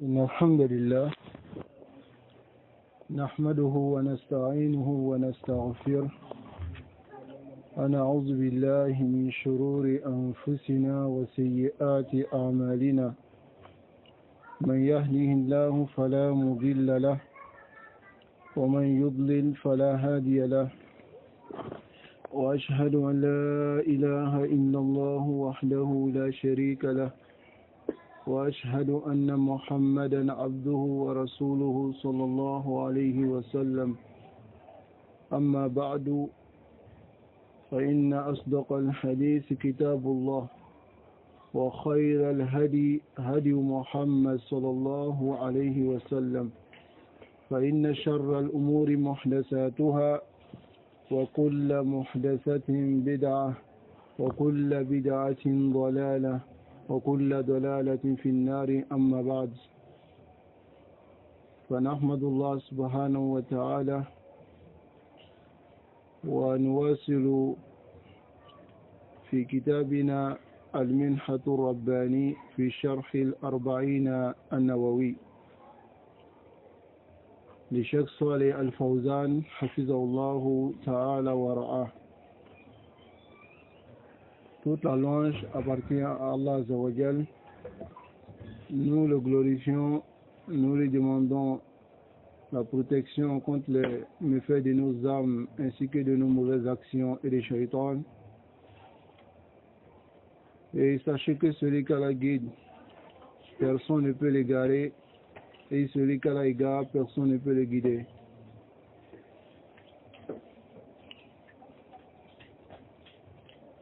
إن الحمد لله نحمده ونستعينه ونستغفره ونعوذ بالله من شرور أنفسنا وسيئات أعمالنا من يهده الله فلا مضل له ومن يضلل فلا هادي له وأشهد أن لا إله إلا الله وحده لا شريك له وأشهد أن محمدا عبده ورسوله صلى الله عليه وسلم أما بعد فإن أصدق الحديث كتاب الله وخير الهدي هدي محمد صلى الله عليه وسلم فإن شر الأمور محدثاتها وكل محدثة بدعة وكل بدعة ضلالة وكل ضلالة في النار أما بعد فنحمد الله سبحانه وتعالى ونواصل في كتابنا المنحة الرباني في شرح الأربعين النووي لشيخ صالح الفوزان حفظه الله تعالى ورعاه. Toute la louange appartient à Allah Azza wa Jal. Nous le glorifions, nous lui demandons la protection contre les méfaits de nos âmes ainsi que de nos mauvaises actions et des shaitans. Et sachez que celui qui a la guide, personne ne peut l'égarer, et celui qui a la égare, personne ne peut le guider.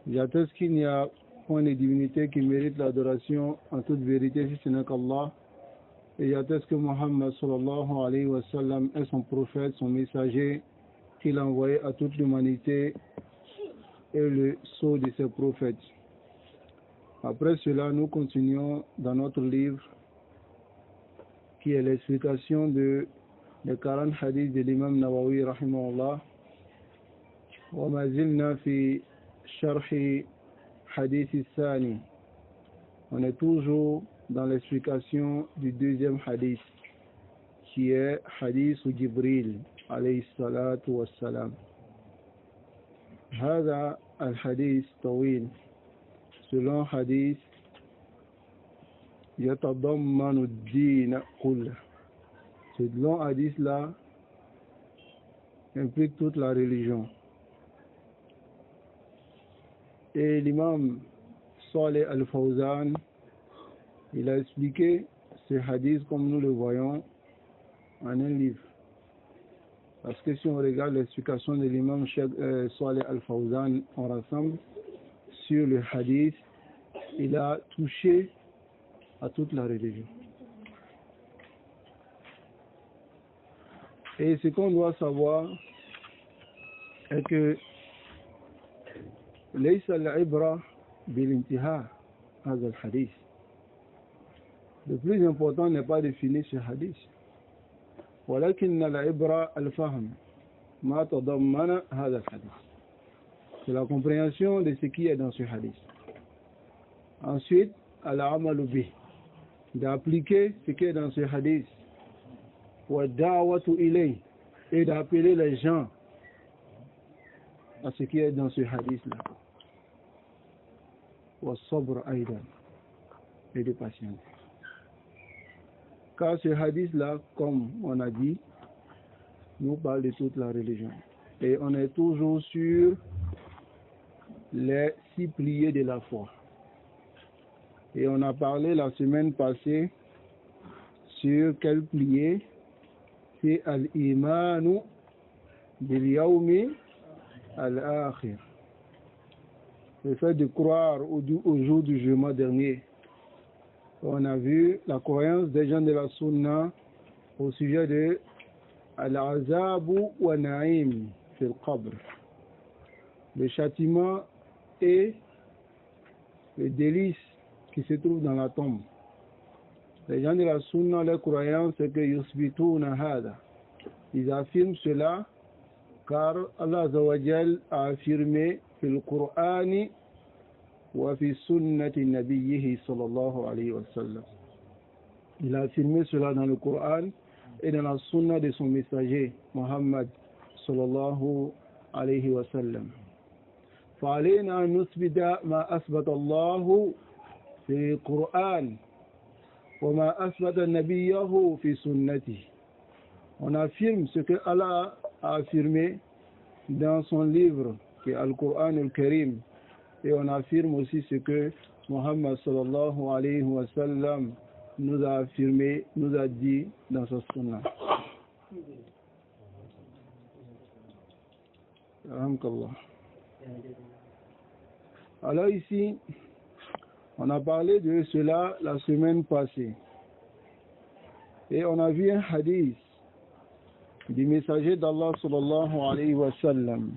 J'atteste qu'il n'y a point de divinité qui mérite l'adoration en toute vérité si ce n'est qu'Allah. Et j'atteste que Muhammad sallallahu alayhi wa sallam est son prophète, son messager, qu'il a envoyé à toute l'humanité et le sceau de ses prophètes. Après cela, nous continuons dans notre livre qui est l'explication des 40 hadiths de l'imam Nawawi rahimahullah. Wa ma zilna fi sharhi hadith al-thani. On est toujours dans l'explication du deuxième hadith qui est hadith Jibril alayhi salatu wassalam. هذا الحديث طويل. Selon hadith يتضمن الدين كله. Ce long hadith là implique toute la religion. Et l'imam Saleh al-Fawzan, il a expliqué ce hadith comme nous le voyons en un livre. Parce que si on regarde l'explication de l'imam Saleh al-Fawzan, on rassemble sur le hadith, il a touché à toute la religion. Et ce qu'on doit savoir est que ليس العبرة بالانتهاء هذا الحديث. Le plus important n'est pas de finir ce hadith. ولكن العبرة الفهم ما تضمن هذا الحديث. C'est la compréhension de ce qui est dans ce hadith. Ensuite, العمل به, d'appliquer ce qui est dans ce hadith. والدعوة إليه, et d'appeler les gens à ce qui est dans ce hadith-là. والصبر أيضا, et de patience. Car ce hadith-là, comme on a dit, nous parle de toute la religion. Et on est toujours sur les 6 piliers de la foi. Et on a parlé la semaine passée sur quel pilier? C'est al-imanu bil-yawmi al-akhir. Le fait de croire au jour du jugement dernier. On a vu la croyance des gens de la sunna au sujet de al-azabu wa na'im fil qabr, le châtiment et le délice qui se trouve dans la tombe. Les gens de la sunna, leur croyance, c'est que yusbituna hada, ils affirment cela car Allah Azza wa Jal a affirmé fil Qur'ani wa fi sunnati nabiyyihi sallallahu alayhi wa sallam. Il a affirmé cela dans le Coran et dans la sunna de son messager, Muhammad sallallahu alayhi wa sallam. فعلينا أن نثبت ما أثبت الله في القرآن وما أثبت نبيه في سنته. On affirme ce que Allah a affirmé dans son livre, qui est Al-Qur'an al-Karim, et on affirme aussi ce que Muhammad sallallahu alayhi wa sallam nous a affirmé, nous a dit dans sa sunna. Alhamdulillah. Alors ici, on a parlé de cela la semaine passée. Et on a vu un hadith du messager d'Allah sallallahu alayhi wa sallam,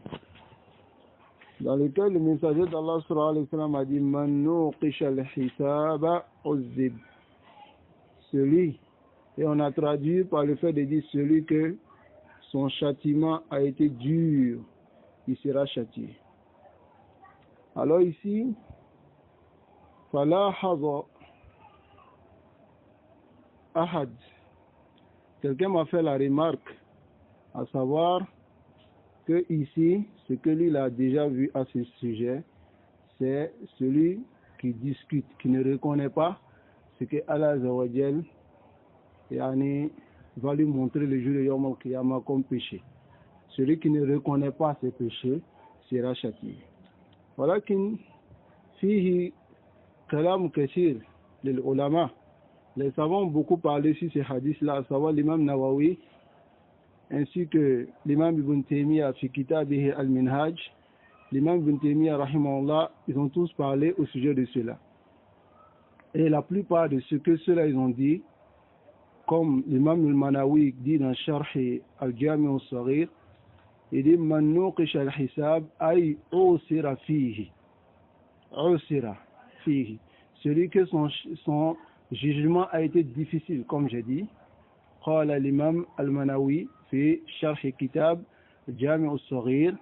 dans lequel le messager d'Allah sallallahu alayhi wa sallam a dit Man nuqisha al-hisaba uzzib. Celui, et on a traduit par le fait de dire celui que son châtiment a été dur, il sera châtié. Alors ici, fala hadha ahad. Quelqu'un m'a fait la remarque, à savoir que ici, ce que lui il a déjà vu à ce sujet, c'est celui qui discute, qui ne reconnaît pas ce que Allah Azza wa Jal va lui montrer le jour de Yawm al-Qiyamah comme péché. Celui qui ne reconnaît pas ses péchés sera châtié. ولكن فيه كلام كثير للعلماء. Les savants ont beaucoup parlé sur ces hadiths-là, à savoir l'imam Nawawi, ainsi que l'imam Ibn Taymiyyah fi Kitabih al-Minhaj, l'imam Ibn Taymiyyah rahimahullah, ils ont tous parlé au sujet de cela. Et la plupart de ce que ceux-là ils ont dit, comme l'imam al-Manawi dit dans Sharh al-Jami' al-Saghir, il dit Man nuqisha al-hisab ay usira fihi. Usira fihi. Celui que son jugement a été difficile, comme j'ai dit. قال الإمام المناوي في شرح كتاب الجامع الصغير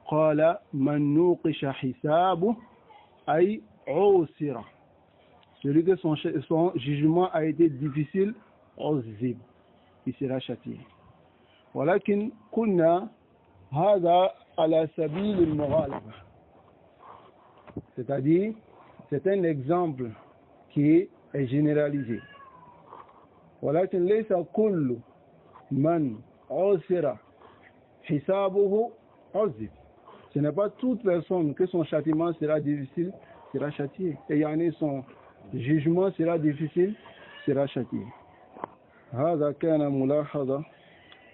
قال من نوقش حسابه أي عسر. Celui que son jugement a été difficile, عذب, il sera châtié. ولكن قلنا هذا على سبيل المغالبة. C'est-à-dire, c'est un exemple qui est généralisé. ولكن ليس كل من عسر حسابه عذب. Ce n'est pas toute personne que son châtiment sera difficile sera châtié. Et yani son jugement sera difficile sera châtié. هذا كان ملاحظة.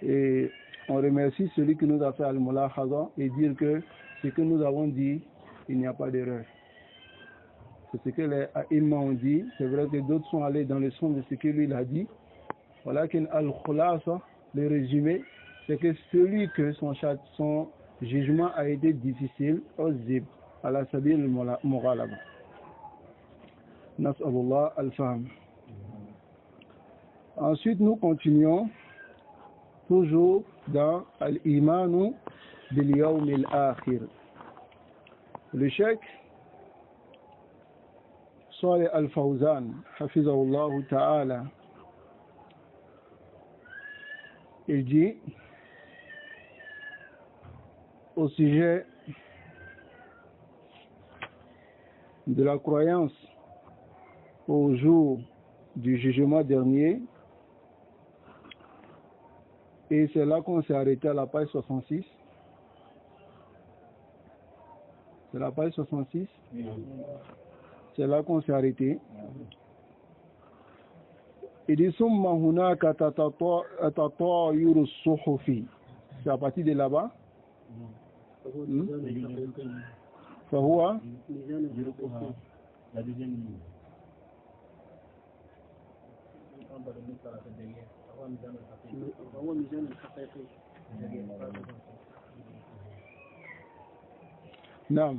Et on remercie celui qui nous a fait al-mulahaza et dire que ce que nous avons dit, il n'y a pas d'erreur. C'est ce que les aïmma ont dit. C'est vrai que d'autres sont allés dans le sens de ce que lui il a dit. Voilà qu'un al-khulasa, le résumé, c'est que celui que son jugement a été difficile, uzib, ala sabil al-mughalaba. Nas'alullah al-fahm. Ensuite, nous continuons toujours dans al-imanu bil yawm al-akhir. Le cheikh Salih al-Fawzan, hafizahullah ta'ala, il dit au sujet de la croyance au jour du jugement dernier, et c'est là qu'on s'est arrêté à la page 66. C'est la page 66. C'est là qu'on s'est arrêté. Il dit Summa hunaka tatayuru suhufi. C'est à partir de là-bas. Fahuwa. La deuxième ligne. Non.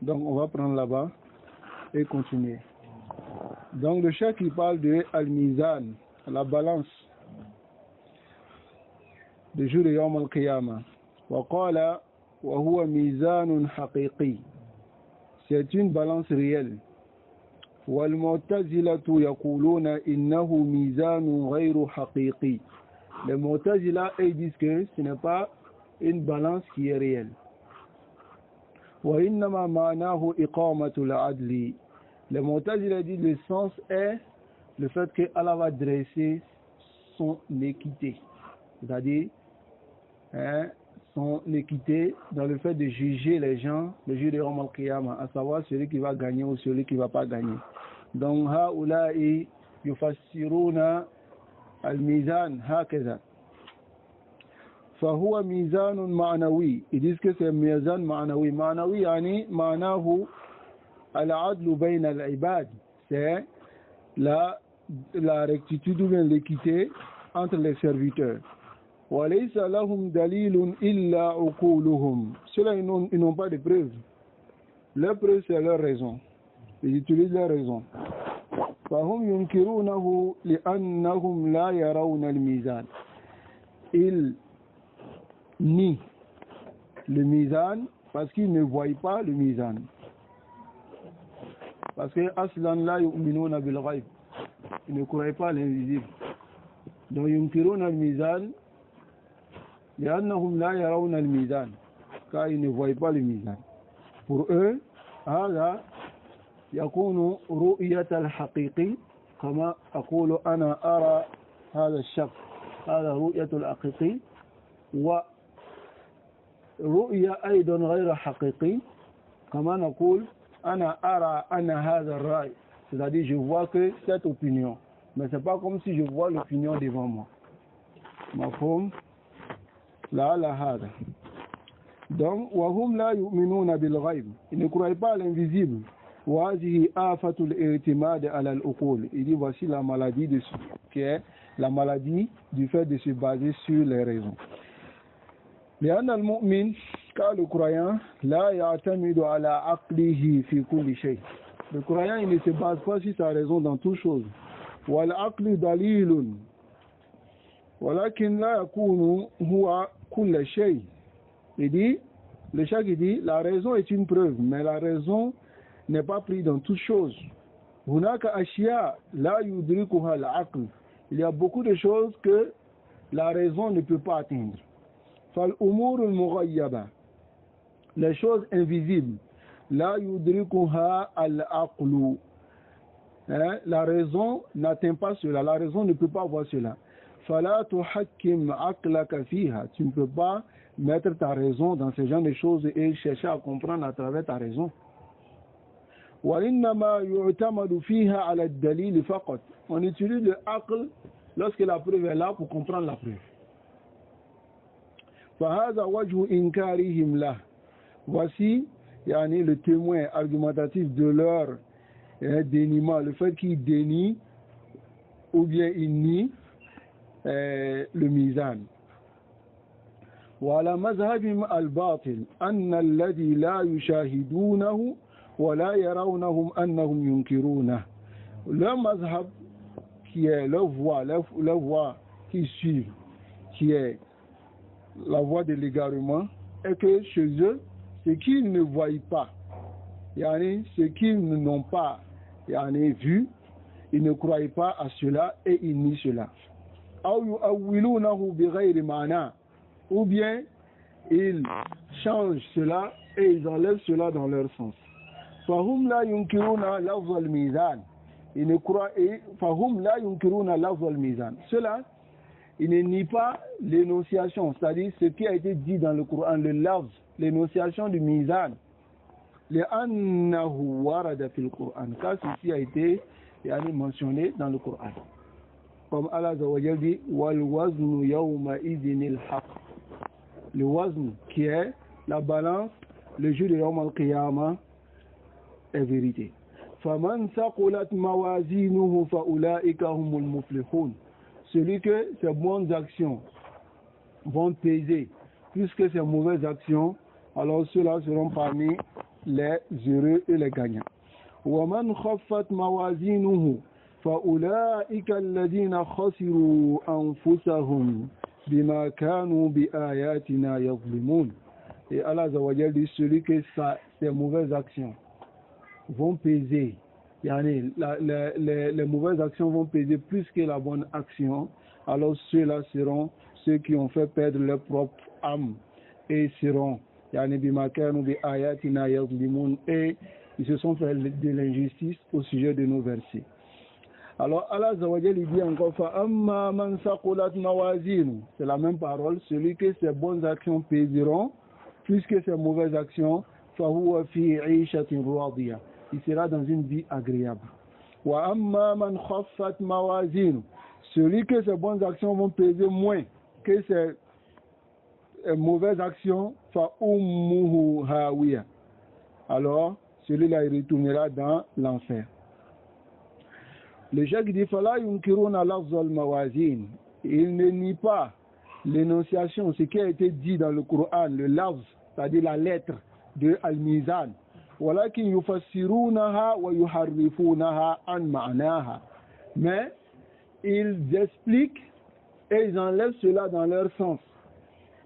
Donc on va prendre là-bas et continuer. Donc le cheikh il parle de al-mizan, la balance, le jour de Yawm al-Qiyamah. Wa qala wa huwa mizanun haqiqi. C'est une balance réelle. والمعتزلة يقولون إنه ميزان غير حقيقي. Les Mu'tazila, ils disent que ce n'est pas une balance qui est réelle. وإنما معناه إقامة العدل. Les Mu'tazila disent le sens est le fait que Allah va dresser son équité, c'est-à-dire son équité dans le fait de juger les gens le jour de Yawm al-Qiyamah, à savoir celui qui va gagner ou celui qui ne va pas gagner. Donc هؤلاء يفسرون الميزان هكذا. فهو ميزان معنوي. Ils disent que c'est ميزان معنوي. معنوي يعني معناه العدل بين العباد. C'est la rectitude ou l'équité entre les serviteurs. وَلَيْسَ لَهُمْ دَلِيلٌ إِلَّا عُقُولُهُم. Ceux-là, ils n'ont pas de preuves. Leur preuve, c'est leur raison. Ils utilisent leur raison. فَهُمْ يُنْكِرُونَهُ لِأَنَّهُمْ لَا يَرَوْنَ الْمِيزَانَ. Ils nient le mizan parce qu'ils ne voient pas le mizan. Parce que aslan la yu'minuna bil ghaib. Ils ne croient pas l'invisible. Donc yunkiruna al mizan لأنهم لا يرون الميزان, car ils ne voient pas le mizan. Pour eux, هذا يكون رؤية الحقيقي كما أقول أنا أرى هذا الشخص, هذا رؤية الحقيقي. ورؤية أيضا غير حقيقي كما نقول أنا أرى أن هذا الرأي, c'est-à-dire je vois que cette opinion, mais c'est pas comme si je vois l'opinion devant moi. مفهوم؟ لعل هذا. Donc وهم لا يؤمنون بالغيب, ils ne croient pas à l'invisible. وهذه آفة الاعتماد على العقول. Il dit voici la maladie de ce qui est la maladie du fait de se baser sur les raisons. لأن المؤمن, car le croyant, لا يعتمد على عقله في كل شيء. Le croyant, il ne se base pas sur sa raison dans toute chose. والعقل دليل ولكن لا يكون هو كل شيء. Il dit, le cheikh dit, la raison est une preuve, mais la raison n'est pas prise dans toute chose. هناك أشياء لا يدركها العقل. Il y a beaucoup de choses que la raison ne peut pas atteindre. فالأمور المغيبة, les choses invisibles, لا يدركها العقل. La raison n'atteint pas cela, la raison ne peut pas voir cela. فلا تحكم عقلك فيها. Tu ne peux pas mettre ta raison dans ce genre de choses et chercher à comprendre à travers ta raison. وإنما يعتمد فيها على الدليل فقط. On utilise le aql lorsque la preuve est là pour comprendre la preuve. فهذا وجه إنكارهم له. Voici yani, le témoin argumentatif de leur déniement, le fait qu'ils dénient ou bien ils nient le mizan. وعلى مذهبهم الباطل أن الذي لا يشاهدونه ولا يرونهم أنهم ينكرونه. Le mazhab qui est leur voie qui suit, qui est la voie de l'égarement, est que chez eux, ce qu'ils ne voient pas, yani, ce qu'ils n'ont pas yani, vu, ils ne croient pas à cela et ils nient cela. Ou bien ils changent cela et ils enlèvent cela dans leur sens. فهم لا ينكرون لفظ الميزان. Ils ne croient et فهم لا ينكرون لفظ الميزان. Cela, ils ne nient pas l'énonciation, c'est-à-dire ce qui a été dit dans le Coran, le lafz, l'énonciation du mizan. لأنه ورد في القرآن, car ceci a été mentionné dans le Coran. Comme Allah Azza wa Jalla dit وَالْوَزْنُ يَوْمَئِذٍ الْحَقِّ. Le wazn qui est la balance, le jour de Yawm al-Qiyamah est vérité. فَمَنْ ثَقُلَتْ مَوَازِينُهُ فَأُولَئِكَ هُمُ الْمُفْلِحُونَ. Celui que ses bonnes actions vont peser plus que ses mauvaises actions, alors ceux-là seront parmi les heureux et les gagnants. وَمَنْ خَفَّتْ مَوَازِينُهُ فَأُولَئِكَ الَّذِينَ خَسِرُوا أَنفُسَهُمْ بِمَا كَانُوا بِآيَاتِنَا يَظْلِمُونَ. Et Allah Azza wa Jalla dit celui que ses mauvaises actions vont peser Yani, les mauvaises actions vont peser plus que la bonne action. Alors ceux-là seront ceux qui ont fait perdre leur propre âme et seront yani bima kanu bi ayatina yazlimun, et ils se sont fait de l'injustice au sujet de nos versets. Alors Allah Azza wa Jalla dit encore fa amma man saqulat mawazinu, c'est la même parole, celui que ses bonnes actions pèseront plus que ses mauvaises actions, fa huwa fi 'ishatin radiya, il sera dans une vie agréable. Wa amma man khaffat mawazinu, celui que ses bonnes actions vont peser moins que ses mauvaises actions, fa ummuhu hawiya, alors celui-là il retournera dans l'enfer. Le cheikh dit fala yunkiruna lafzal mawazin, il ne nie pas l'énonciation, ce qui a été dit dans le Coran, le lafz, c'est-à-dire la lettre de al-mizan, walakin yufassirunaha wa yuharrifunaha an ma'naha, mais ils expliquent et ils enlèvent cela dans leur sens,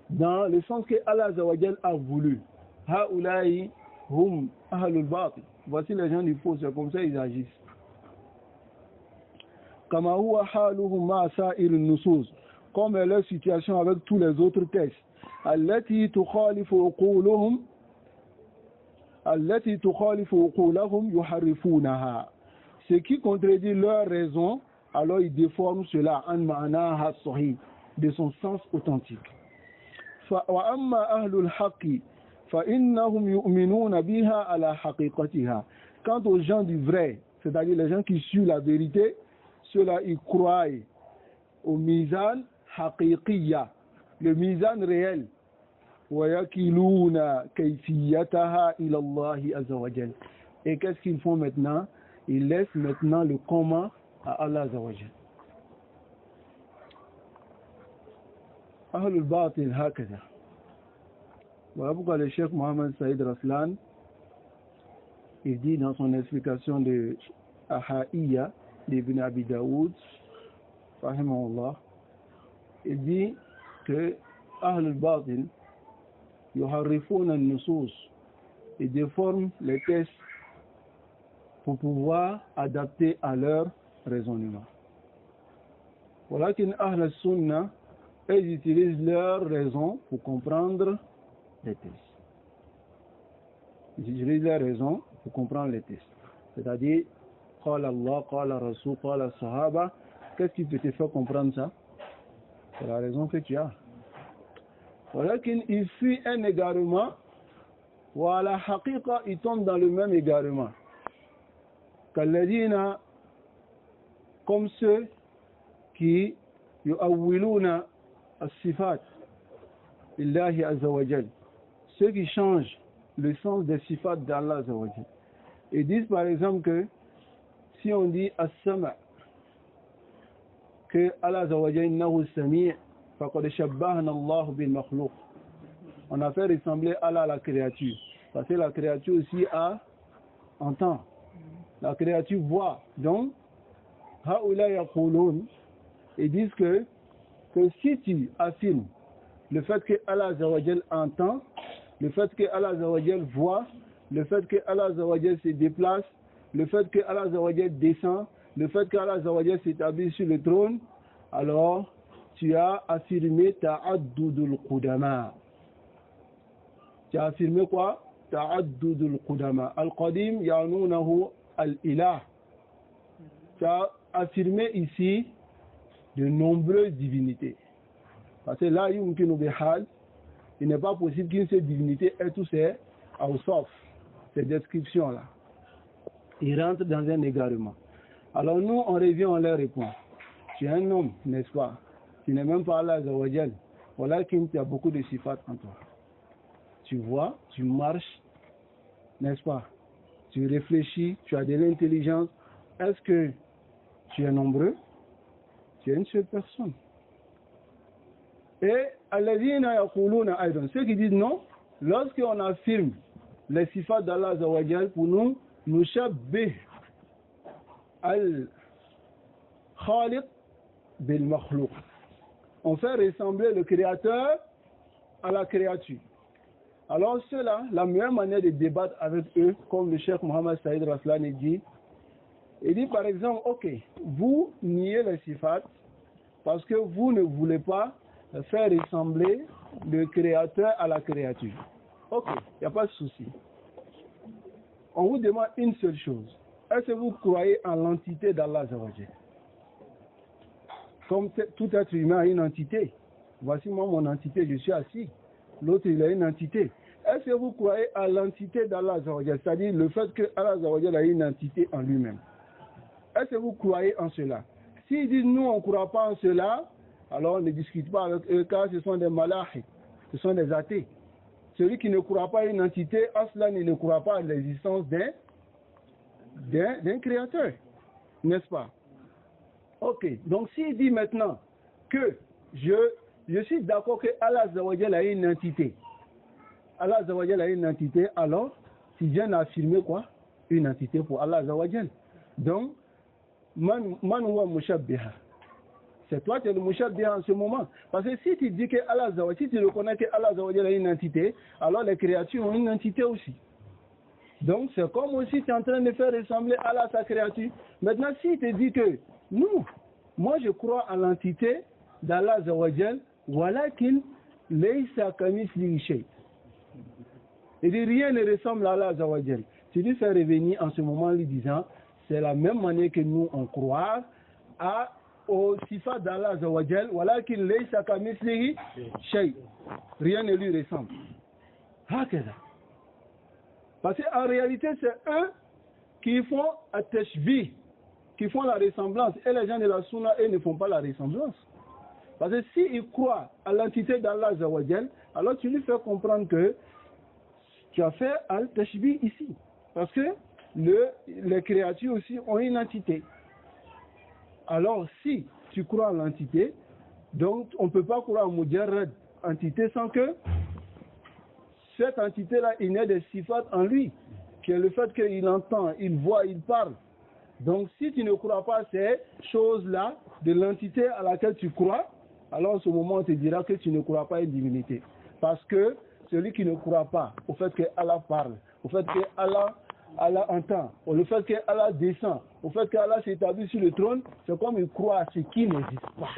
dans le sens que Allah Azza wa Jal a voulu. Haoulaï hum ahlul batil, voici les gens du faux, c'est comme ça ils agissent. Kama huwa haluhum ma sa'ir an-nusus, comme est leur situation avec tous les autres textes. Allati tukhalifu uquluhum yuharrifunaha, ce qui contredit leur raison, alors ils déforment cela en ma'naha sahih, de son sens authentique. Wa amma ahlul haqqi fa innahum yu'minuna biha ala haqiqatiha, quant aux gens du vrai, c'est-à-dire les gens qui suivent la vérité, ceux-là ils croient au mizan haqiqiyya, le mizan réel. وَيَكِلُونَ كَيْفِيَّتَهَا إِلَى اللَّهِ عَزَّ وَجَلَّ, et qu'est-ce qu'ils font maintenant? Ils laissent maintenant le comment à Allah Azza wa Jalla. Ahlul Batil hakaza. Voilà pourquoi le Cheikh Mohammed Saïd Raslan, il dit dans son explication de Aha'iyya d'Ibn Abi Daoud, rahimahullah, il dit que Ahlul Batil yuharrifuna an-nusus, ils déforment les textes pour pouvoir adapter à leur raisonnement. Walakin Ahl al-Sunnah, ils utilisent leur raison pour comprendre les textes. Ils utilisent leur raison pour comprendre les textes. C'est-à-dire, Qala Allah, Qala Rasul, Qala Sahaba, qu'est-ce qui peut te faire comprendre ça? C'est la raison que tu as. Voilà qu'il fuit un égarement, voilà, haqiqa, il tombe dans le même égarement. Kalladina, comme ceux qui yu'awwiluna as-sifat illahi azza wa jal, ceux qui changent le sens des sifat d'Allah azza wa jal. Ils disent par exemple que si on dit as-sama', que Allah azza wa jal innahu as-sami', faqad shabbahna Allah bil makhluq, on a fait ressembler Allah à la créature, parce que la créature aussi entend, la créature voit. Donc haoula yaqulun, ils disent que si tu affirmes le fait que Allah azza wa jal entend, le fait que Allah azza wa jal voit, le fait que Allah azza wa jal se déplace, le fait que Allah azza wa jal descend, le fait que Allah azza wa jal s'établit sur le trône, alors tu as affirmé ta'addudul qudama. Tu as affirmé quoi? Ta'addudul qudama. Al-qadim ya'nunahu al-ilah. Tu as affirmé ici de nombreuses divinités. Parce que là, il n'est pas possible qu'une seule divinité ait tous ces awsaf, ces descriptions-là. Ils rentrent dans un égarement. Alors nous, on revient, on leur répond. Tu es un homme, n'est-ce pas? Tu n'es même pas Allah Azza wa Jal. Voilà qu'il y a beaucoup de sifat en toi. Tu vois, tu marches, n'est-ce pas? Tu réfléchis, tu as de l'intelligence. Est-ce que tu es nombreux? Tu es une seule personne. Et alladhina yaquluna aydan, ceux qui disent non, lorsqu'on affirme les sifat d'Allah Azza wa Jal, pour nous, nous shabbih al-khaliq bil makhluq. On fait ressembler le créateur à la créature. Alors ceux-là, la meilleure manière de débattre avec eux, comme le Cheikh Mohammed Saïd Raslan dit, Il dit par exemple, ok, vous niez les sifat parce que vous ne voulez pas faire ressembler le créateur à la créature. Ok, il n'y a pas de souci. On vous demande une seule chose. Est-ce que vous croyez en l'entité d'Allah Azawajal? Comme tout être humain a une entité. Voici moi mon entité, je suis assis. L'autre, il a une entité. Est-ce que vous croyez à l'entité d'Allah Azawajal? C'est-à-dire le fait que Allah Azawajal a une entité en lui-même. Est-ce que vous croyez en cela? S'ils disent nous on ne croit pas en cela, alors on ne discute pas avec eux car ce sont des malahis, ce sont des athées. Celui qui ne croit pas à une entité, Aslan, il ne croit pas à l'existence d'un créateur. N'est-ce pas? Ok, donc s'il dit maintenant que je suis d'accord que Allah Azawajal a une entité, Allah Azawajal a une entité, alors il vient d'affirmer quoi? Une entité pour Allah Azawajal. Donc, man huwa mushabbiha. C'est toi qui es le mushabbiha en ce moment. Parce que si tu dis que Allah Azawajal, si tu reconnais que Allah Azawajal a une entité, alors les créatures ont une entité aussi. Donc c'est comme aussi tu es en train de faire ressembler Allah à sa créature. Maintenant, si tu dis que non, moi je crois à l'entité d'Allah Azawajal, walakin laysa kamithlihi shay. Il dit rien ne ressemble à Allah Azawajal. Tu lui fais revenir en ce moment lui disant c'est la même manière que nous on croit au sifat d'Allah Azawajal, walakin laysa kamithlihi shay. Rien ne lui ressemble. Hakaza. Parce qu'en réalité, c'est eux qui font at-tashbih, qui font la ressemblance. Et les gens de la Sunna, eux, ne font pas la ressemblance. Parce que s'ils croient à l'entité d'Allah Azawajal, alors tu lui fais comprendre que tu as fait al-tashbih ici. Parce que les créatures aussi ont une entité. Alors, si tu crois à l'entité, donc on ne peut pas croire à Mujarrad, entité, sans que cette entité-là, il y a des sifat en lui, qui est le fait qu'il entend, il voit, il parle. Donc, si tu ne crois pas à ces choses-là, de l'entité à laquelle tu crois, alors en ce moment, on te dira que tu ne crois pas à une divinité. Parce que celui qui ne croit pas au fait que Allah parle, au fait que Allah entend, au fait que Allah descend, au fait que Allah s'établit sur le trône, c'est comme il croit à ce qui n'existe pas.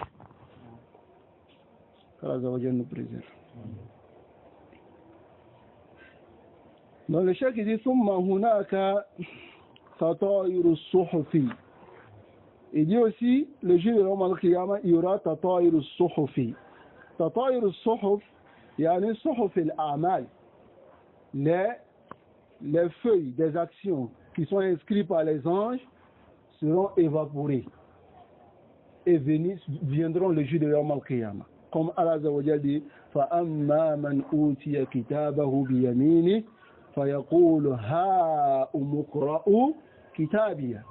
Allah nous préserve. Dans le chef, il dit Summa hunaka tatairu suhufi. Il dit aussi, le jour de Yawm al-Qiyamah, il y aura tatairu suhufi. Tatairu suhuf, yani suhuf al-a'mal. Les feuilles des actions qui sont inscrites par les anges seront évaporées et viendront le jour de Yawm al-Qiyamah. Comme Allah Azza wa Jalla dit فَأَمَّا مَنْ أُوتِيَ كِتَابَهُ بِيَمِينِهِ فَيَقُولُ هَاؤُمُ اقْرَءُوا كِتَابِيَهْ.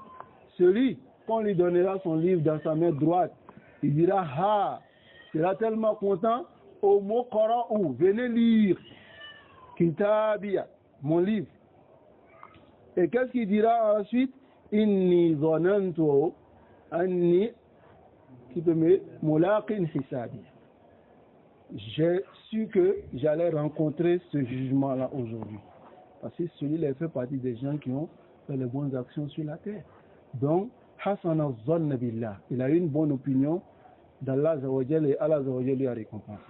Celui qu'on lui donnera son livre dans sa main droite, il dira ha, il sera tellement content, umu qara'u, venez lire kitabiya, mon livre. Et qu'est-ce qu'il dira ensuite? Inni dhanantu anni mulaqin hisabi. J'ai su que j'allais rencontrer ce jugement-là aujourd'hui. Parce que celui-là fait partie des gens qui ont fait les bonnes actions sur la terre. Donc, Hassan al-Zanna billah, il a une bonne opinion d'Allah Azawajal et Allah Azawajal lui a récompensé.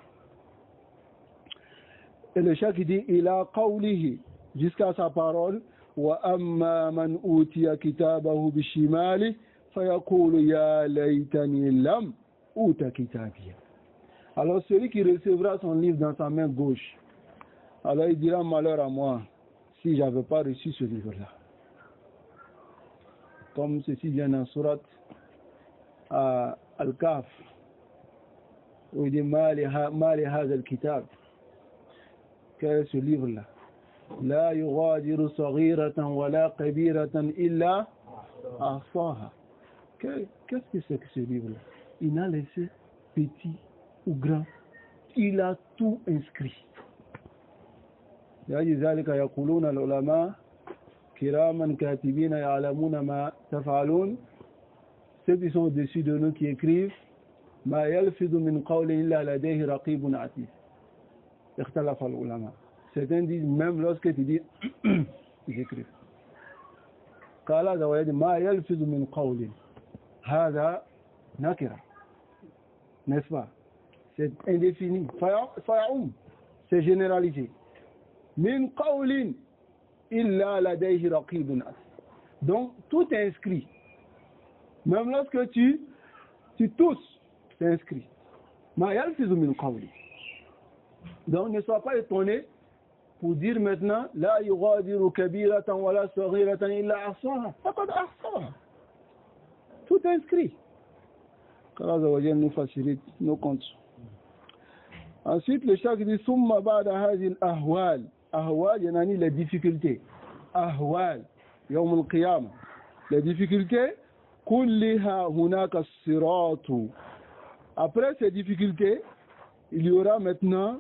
Et le chef qui dit, il a qawlihi, jusqu'à sa parole, wa amma man utiya kitabahu bishimali, fayaqulu ya laytani lam uta kitabiya. Alors celui qui recevra son livre dans sa main gauche, alors il dira malheur à moi si je n'avais pas reçu ce livre-là. Comme ceci vient dans Surat Al-Kahf, où il dit Mali hadha al-kitab. Quel est ce livre-là? La yughadiru saghiratan wa la kabiratan illa ahsaha. Qu'est-ce que c'est que ce livre-là? Il n'a laissé petit ou grand, il a tout inscrit. لذلك يقولون العلماء كراما كاتبين يعلمون ما تفعلون. Ceux qui sont au-dessus de nous qui écrivent ما يلفظ من قول إلا لديه رقيب عتيد. اختلف العلماء. Certains disent même lorsque tu dis ils écrivent. قال هذا ويد ما يلفظ من قول هذا نكرة n'est-ce pas? C'est indéfini. فيعم, c'est généralisé. من قول إلا لديه رقيب عتيد. Donc tout est inscrit. Même lorsque tu tousses, c'est inscrit. ما يلفظ من قول. Donc ne sois pas étonné pour dire maintenant لا يغادر كبيرة ولا صغيرة إلا أحصاها. فقد أحصاها. Tout est inscrit. qu'Allah nous facilite nos comptes. Ensuite, le cheikh dit ثم بعد هذه الأهوال. أهوال يعني les difficultés. أهوال يوم القيامة. Les difficultés كلها هناك الصراط. Après ces difficultés, il y aura maintenant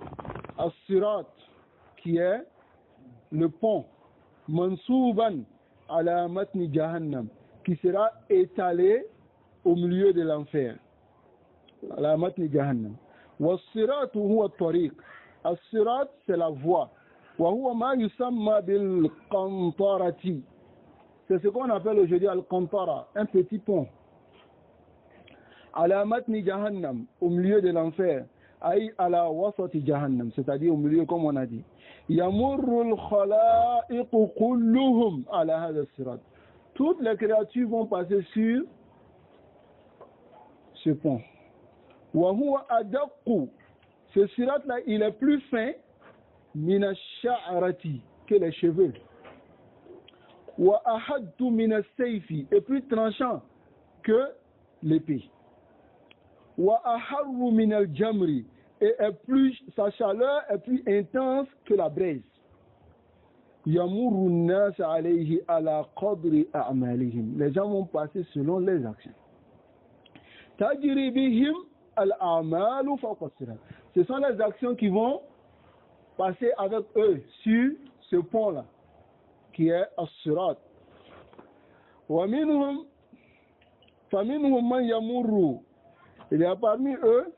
الصراط qui est le pont منصوبا على متن جهنم qui sera étalé au milieu de l'enfer. على متن جهنم. والصراط هو الطريق. الصراط c'est la voie. وهو ما يسمى بالقنطرة. C'est ce qu'on appelle aujourd'hui al-qantara, un petit pont. على متن جهنم, au milieu de l'enfer. أي على وسط جهنم, c'est-à-dire au milieu comme on a dit. يمر الخلائق كلهم على هذا الصراط. Toutes les créatures vont passer sur ce pont. وهو أدق. Ce sirat là, il est plus fin من الشعرة que les cheveux. وأحد من السيف, et plus tranchant que l'épée. وأحر من الجمر, et sa chaleur est plus intense que la braise. يمر الناس عليه على قدر أعمالهم. Les gens vont passer selon les actions. تجري بهم الأعمال فوق الصراط. Ce sont les actions qui vont passer avec eux sur ce pont-là, qui est الصراط. ومنهم فمنهم من يمر. Il y a parmi eux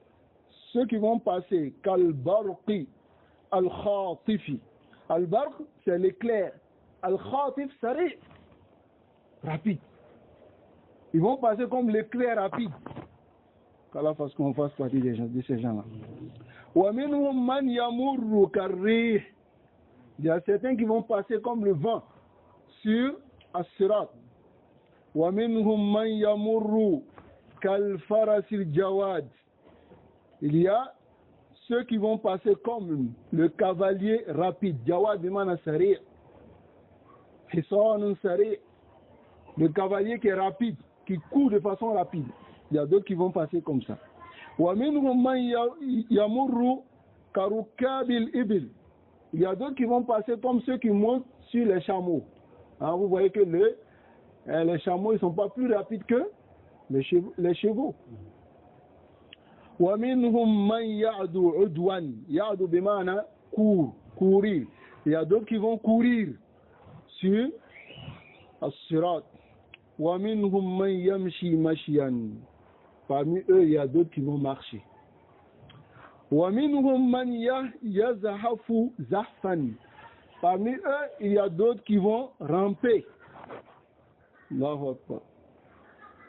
ceux qui vont passer كالبرق الخاطف. Al-Barq, c'est l'éclair. Al-Khatif, c'est rapide. Ils vont passer comme l'éclair rapide. Qu'Allah fasse qu'on fasse partie de ces gens-là. وَمِنْهُمْ مَنْ يَمُرُّ كَالرِّيحِ. Il y a certains qui vont passer comme le vent sur As-Sirat. وَمِنْهُمْ مَنْ يَمُرُّ كَالْفَرَسِ الْجَوَادِ. Il y a ceux qui vont passer comme le cavalier rapide. Jawad bimana sari'. Hisanun sari'. Le cavalier qui est rapide, qui court de façon rapide. Il y a d'autres qui vont passer comme ça. Wa minhum man yamurru karukabil ibil. Il y a d'autres qui vont passer comme ceux qui montent sur les chameaux. Hein, vous voyez que les chameaux, ils ne sont pas plus rapides que les chevaux. وَمِنْهُمْ مَنْ يَعْدُ عُدْوًا. يَعْدُ بِمَعنى courir. Il y a d'autres qui vont courir sur الصراط. وَمِنْهُمْ مَنْ يَمْشِي مَشْيًا. Parmi eux, il y a d'autres qui vont marcher. وَمِنْهُمْ مَنْ يَزْحَفُ زَحْفًا. Parmi eux, il y a d'autres qui vont ramper. Allahu Akbar.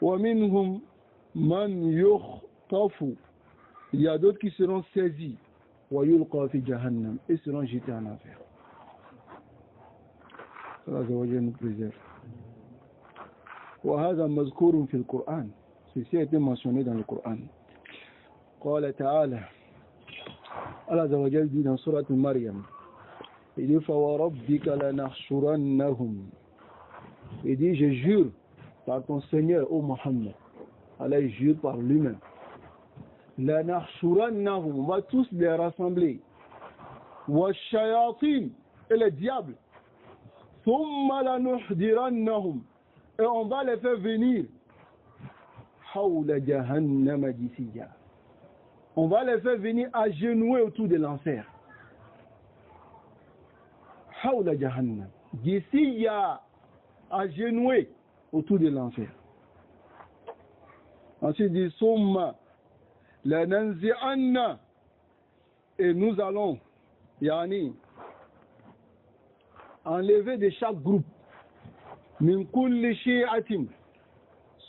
وَمِنْهُمْ مَنْ يُخْطَفُ. Il y a d'autres qui seront saisis وَيُلْقَى فِي جَهَنَّمْ, et seront jetés en enfer. Allah nous préserve. وهذا مذكور في القرآن. Ceci a été mentionné dans le Coran. قال تعالى. Allah dit dans sourate Maryam. Il dit فَوَرَبِّكَ لَنَحْشُرَنَّهُمْ. Il dit je jure par ton Seigneur, ô Mohammed. Allah jure par lui-même. لَنَحْشُرَنَّهُمْ. On va tous les rassembler. وَالشَّيَاطِينَ. Et les diables. ثُمَّ لَنُحْضِرَنَّهُمْ. Et on va les faire venir. حَوْلَ جَهَنَّمَ جِثِيًّا. On va les faire venir agenouiller autour de l'enfer. حَوْلَ جَهَنَّمَ جِثِيًّا. Agenouiller autour de l'enfer. Ensuite, il dit Summa lananzi'anna. Et nous allons, yani, enlever de chaque groupe. min kulli shi'atin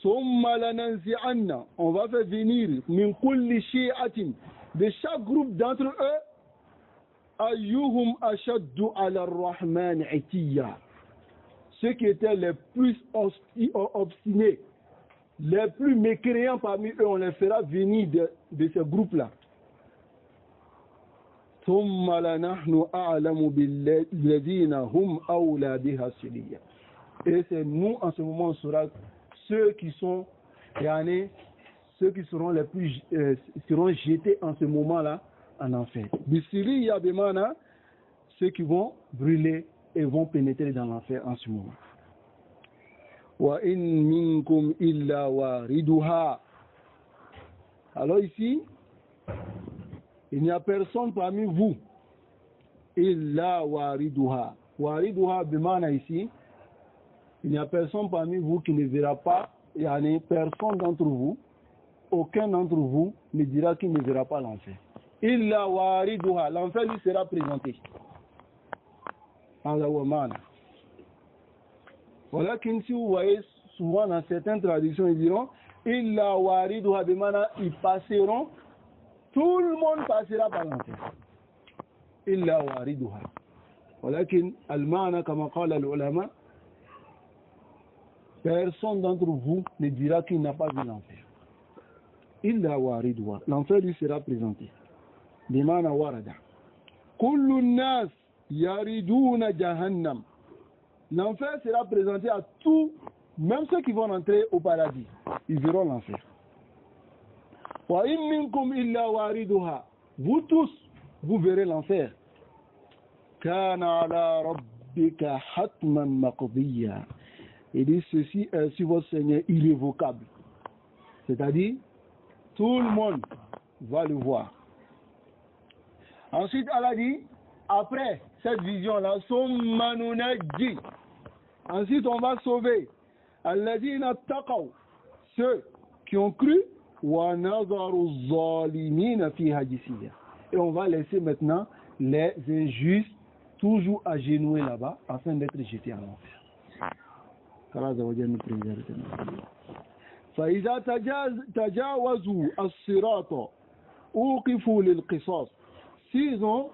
thumma lananzi'anna, on va faire venir min kulli shi'atin, de chaque groupe d'entre eux, ayyuhum ashaddu ala ar-rahman itiya, ceux qui étaient les plus obstinés, les plus mécréants parmi eux, on les fera venir de ce groupe-là. ثم لنحن أعلم بالذين هم أولى بها سبيلا. Et c'est nous en ce moment on sera ceux qui sont ceux qui seront les plus seront jetés en ce moment-là en enfer. Bisiriya bimana, ceux qui vont brûler et vont pénétrer dans l'enfer en ce moment. Wa in minkum illa wariduha. Alors ici, il n'y a personne parmi vous illa wariduha. Wariduha bimana ici, il n'y a personne parmi vous qui ne verra pas, il y a personne d'entre vous, aucun d'entre vous ne dira qu'il ne verra pas l'enfer. Illa wariduha, l'enfer lui sera présenté. Voilà qu'une si vous voyez souvent dans certaines traductions, ils diront illa wariduha bimana, ils passeront, tout le monde passera par l'enfer. Illa wariduha. ولكن المعنى كما قال العلماء, personne d'entre vous ne dira qu'il n'a pas vu l'enfer. Illa wariduha. L'enfer lui sera présenté. Bimana warada. Kullu nas yariduna jahannam. L'enfer sera présenté à tous, même ceux qui vont entrer au paradis. Ils verront l'enfer. Wa in minkum illa wariduha. Vous tous, vous verrez l'enfer. Kana ala rabbika hatman maqdiya. Il dit ceci est sur votre Seigneur irrévocable. C'est-à-dire, tout le monde va le voir. Ensuite, Allah dit, après cette vision-là, summa nunajji. Ensuite, on va sauver alladhina taqaw, ceux qui ont cru, wa nazaru zalimina fiha jisiya. Et on va laisser maintenant les injustes toujours agenouillés là-bas afin d'être jetés en enfer. qu'Allah Azza wa Jalla nous préserve. فإذا تجاوزوا الصراط أوقفوا للقصاص. S'ils ont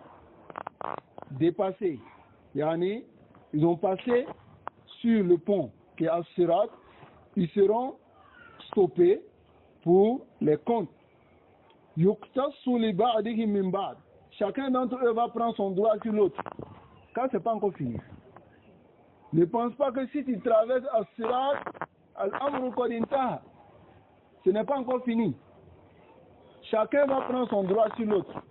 dépassé, ils ont passé sur le pont qui est As-Sirat, ils seront stoppés pour les comptes. Yuqtassu li ba'dihim min ba'd. Chacun d'entre eux va prendre son droit sur l'autre. Quand c'est pas encore fini. Ne pense pas que si tu traverses As-Sirat, Al-Amru qad intaha. Ce n'est pas encore fini. Chacun va prendre son droit sur l'autre.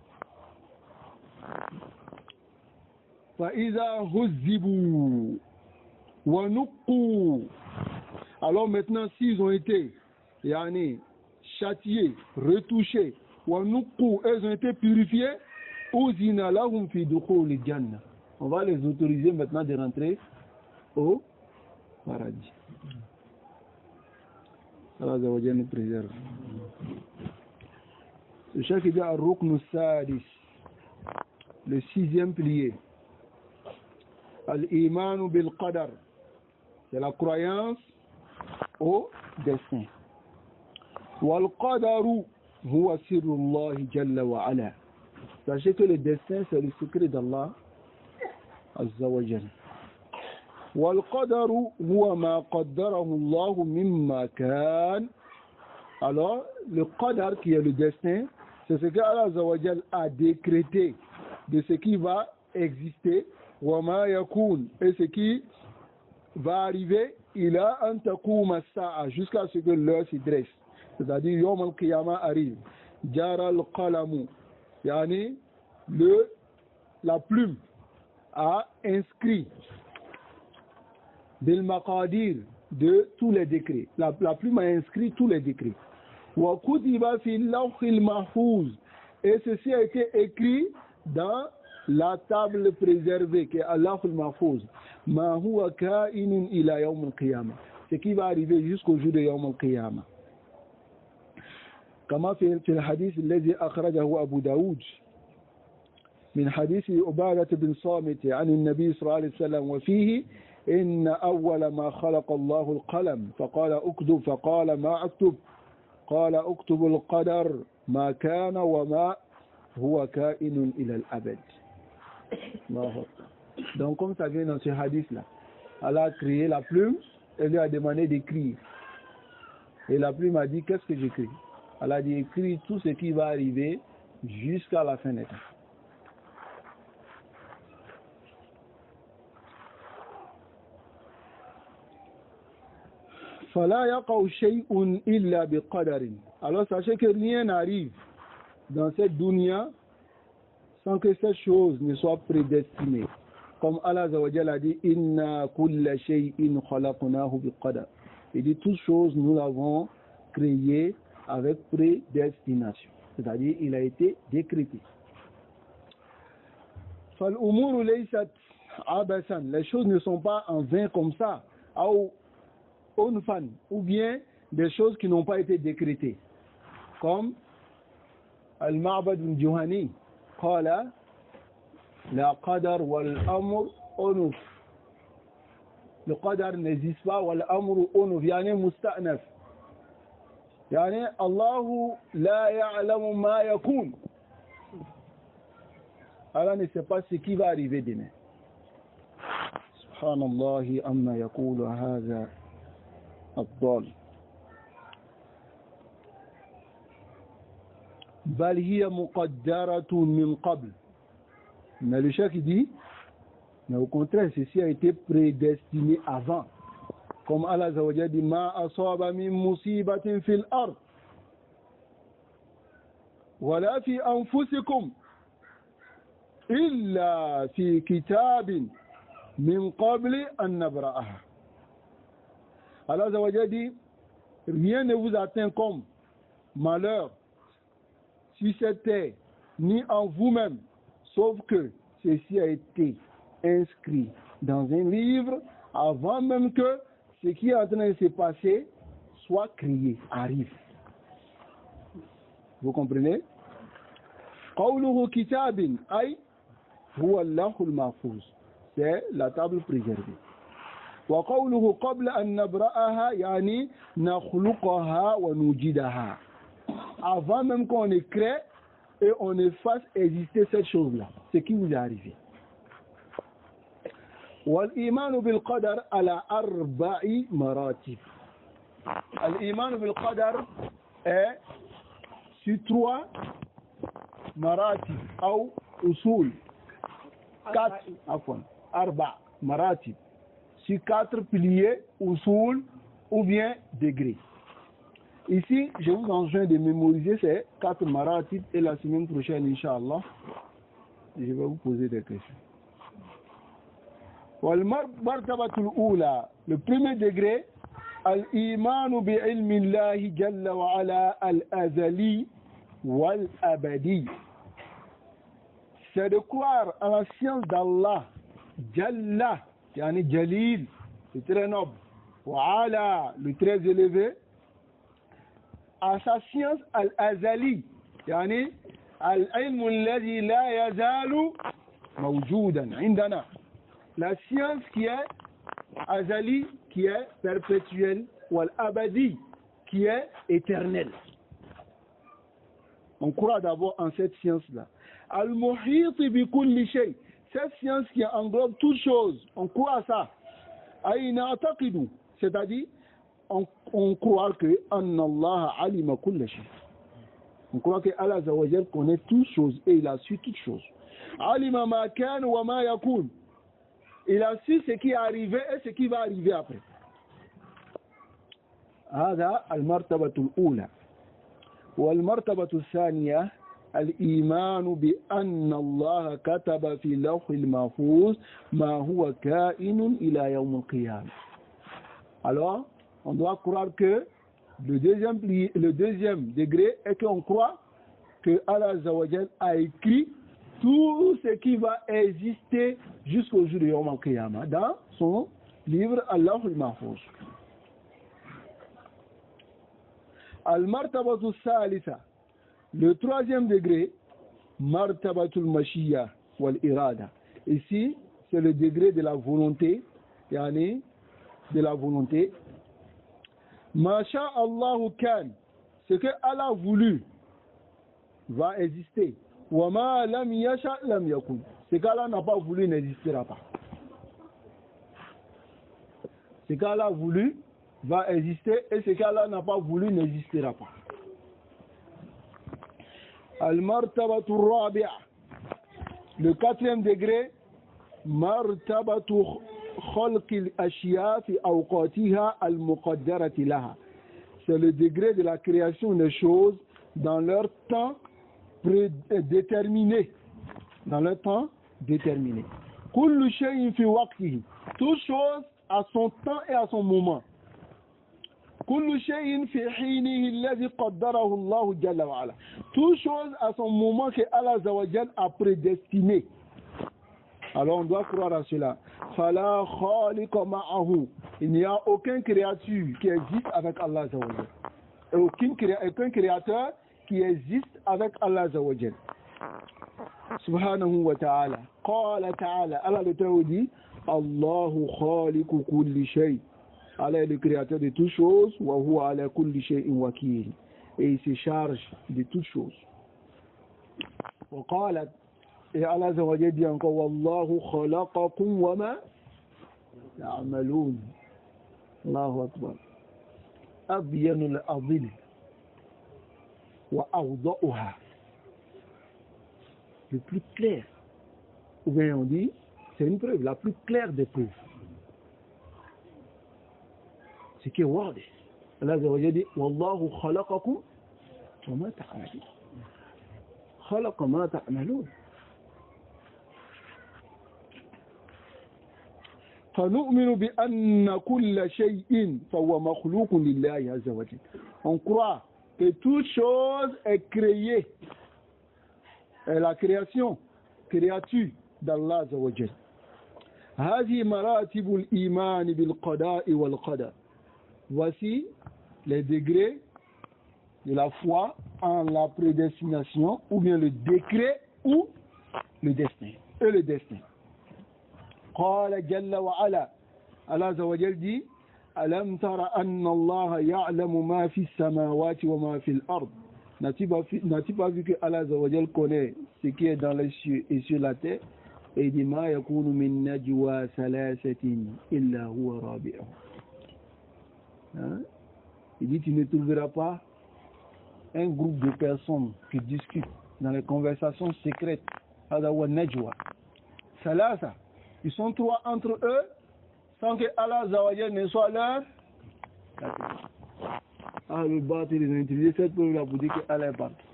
فَإِذَا هُزِّبُوا وَنُقُّوا. Alors maintenant, s'ils ont été châtiés, retouchés, وَنُقُّوا, ils ont été purifiés, أُذِنَ لَهُمْ فِي دُخُولِ الْجَنَّةِ. On va les autoriser maintenant de rentrer au paradis. Allah Azza wa Jalla nous préserve. Le chef qui dit Ar-Rukn Sadis, le 6e pilier. Al-Iman bil-Qadar, c'est la croyance au destin. Wal-Qadaru huwa sirrullahi jalla wa ala. Sachez que le destin c'est le secret d'Allah Azza wa Jalla. والقدر هو ما قدره الله مما كان. Alors le qadar qui est le destin, c'est ce que Allah Azza wa Jal a décrété de ce qui va exister, وما يكون, et ce qui va arriver, إلى أن تقوم الساعة, jusqu'à ce que l'heure se dresse, c'est-à-dire يوم القيامة arrive. جرى القلم, la plume a inscrit bil maqadir, de tous les décrets. La plume a inscrit tous les décrets. Wa kutiba fi lawhil mahfuz, et ceci a été écrit dans la table préservée qui est al-lawhil mahfuz. Ma huwa ka'inun ila yawm al-qiyamah, ce qui va arriver jusqu'au jour de yawm al-qiyamah. Kama fi al-hadith alladhi akhrajahu Abu Daoud من حديث عبادة بن صامت عن النبي صلى الله عليه وسلم وفيه إن أول ما خلق الله القلم فقال اكتب فقال ما أكتب قال اكتب القدر ما كان وما هو كائن إلى الأبد. Donc comme ça vient dans ce hadith là, Allah a créé la plume et lui a demandé d'écrire. Et la plume a dit qu'est-ce que j'écris? Allah a dit écris tout ce qui va arriver jusqu'à la fin des temps. فلا يقع شيء إلا بقدر. Alors sachez que rien n'arrive dans cette dunya sans que cette chose ne soit prédestinée. Comme Allah Azza wa Jalla a dit inna kulla shay'in khalaqnahu biqadar. Il dit toute chose nous l'avons créé avec prédestination. C'est-à-dire il a été décrété. فالأمور ليست عبثا. Les choses ne sont pas en vain comme ça. Ou bien des choses qui n'ont pas été décrétées. Comme Al-Ma'bad al-Juhani قال لا قدر والأمر أنف. Le qadar n'existe pas والأمر أنف يعني مستأنف. يعني الله لا يعلم ما يكون. Allah ne sait pas ce qui va arriver demain. سبحان الله أما يقول هذا الضال. بل هي مقدرة من قبل. Mais le chef dit, mais au contraire, ceci a été prédestiné avant. Comme Allah Azza wa Jalla dit, ma asaba min musibatin fil ard, wala fi anfusikum, illa fi kitabin min qabli an nabra'aha. Allah Azza wa Jalla dit, rien ne vous atteint comme malheur sur cette terre, ni en vous-même, sauf que ceci a été inscrit dans un livre avant même que ce qui est en train de se passer soit créé, arrive. Vous comprenez? قوله كتاب أي هو اللوح المحفوظ. C'est la table préservée. وقوله قبل أن نبرأها يعني نخلقها ونوجدها. Avant même qu'on ait créé et on ait fasse exister cette chose-là, ce qui vous est arrivé. والإيمان بالقدر على 4 مراتب. الإيمان بالقدر est sur 3 مراتب أو أصول. 4 مراتب. Sur 4 piliers, usul ou bien degrés. Ici, je vous enjoins de mémoriser ces 4 maratib et la semaine prochaine, Inch'Allah, je vais vous poser des questions. Le premier degré, al-imanu bi'ilmi Allahi jalla wa ala al-azali wal-abadi. C'est de croire à la science d'Allah, Jalla, yani Jalil, le très noble, wa ala, le très élevé, à sa science al-azali, yani al-ilmu alladhi la yazalu mawjoudan indana. La science qui est azali, qui est perpétuelle, ou al-abadi, qui est éternelle. On croit d'abord en cette science-là. Al-muhiti bi kulli shay, cette science qui englobe toutes choses, on croit à ça. Aïna ataqidu, c'est-à-dire on croit que Allah alima kulla shay. On croit que Allah Azza wa Jalla connaît toutes choses et il a su toutes choses. Alima ma kan wa ma yakun. Il a su ce qui est arrivé et ce qui va arriver après. هذا المرتبة الأولى. والمرتبة الثانية الإيمان بأن الله كتب في اللوح المحفوظ ما هو كائن إلى يوم القيامة. Alors, on doit croire que le deuxième degré est qu'on croit que Allah Azza wa Jalla a écrit tout ce qui va exister jusqu'au jour de Yawm al-Qiyamah dans son livre Allah al-Mahfouz. Al-Martabatu Salisa, le troisième degré, Martabatul Mashiyya wal Irada. Ici, c'est le degré de la volonté yani de la volonté. Masha Allahu kan, ce que Allah a voulu va exister. Wa ma lam yasha lam yakun, ce qu'Allah n'a pas voulu n'existera pas. Ce qu'Allah a voulu va exister et ce qu'Allah n'a pas voulu n'existera pas. Al-martabatu rabi'a, le 4e degré, martabatu khalqil ashya fi awqatiha al-muqaddarati laha. C'est le degré de la création des choses dans leur temps déterminé. Dans leur temps déterminé. Kullu shay'in fi waqtihi. Toute chose à son temps et à son moment. Kullu shay'in fi hinihi alladhi qaddarahu Allah jalla wa ala. Toute chose à son moment que Allah azza wa jalla a prédestiné. Alors on doit croire à cela. Fala khaliqa ma'ahu. Il n'y a aucune créature qui existe avec Allah azza wa jalla. Et aucun créateur qui existe avec Allah azza wa jalla. Subhanahu wa ta'ala. Qala ta'ala. Allah le Très dit Allahu khaliqu kulli shay. Allah est le créateur de toutes choses. Wa huwa ala kulli shay'in wakil. Et il se charge de toutes choses. Wa qala, et Allah azza wa jalla dit encore Wallahu khalaqakum wa ma ta'malun. Allahu akbar. Abyanu al-adil wa awda'uha. Le plus clair. Ou bien on dit, c'est une preuve, la plus claire des preuves. C'est qui est wadi. Allah azza wa jalla dit Wallahu khalaqakum wa ma ta'malun. Khalaqa ma ta'malun. فنؤمن بأن كل شيء فهو مخلوق لله عز وجل. On croit que toute chose est créée. Et la créature d'Allah عز وجل. هذه مراتب الإيمان بالقضاء والقدر. Voici les degrés de la foi en la prédestination ou bien le décret ou le destin. Et le destin. قال جل وعلا. Allah عز وجل dit ألم تر أن الله يعلم ما في السماوات وما في الأرض. N'as-tu pas vu que Allah عز وجل connaît ce qui est dans les cieux et sur la terre? Et il dit ما يكون من نجوى ثلاثة إلا هو رابعهم. Il dit tu ne trouveras pas un groupe de personnes qui discutent dans les conversations secrètes. هذا هو النجوى. ثلاثة. Ils sont trois entre eux sans que Allah azza wa jalla ne soit leur. Le bâtir, ils ont utilisé cette preuve-là pour dire que Allah est partout.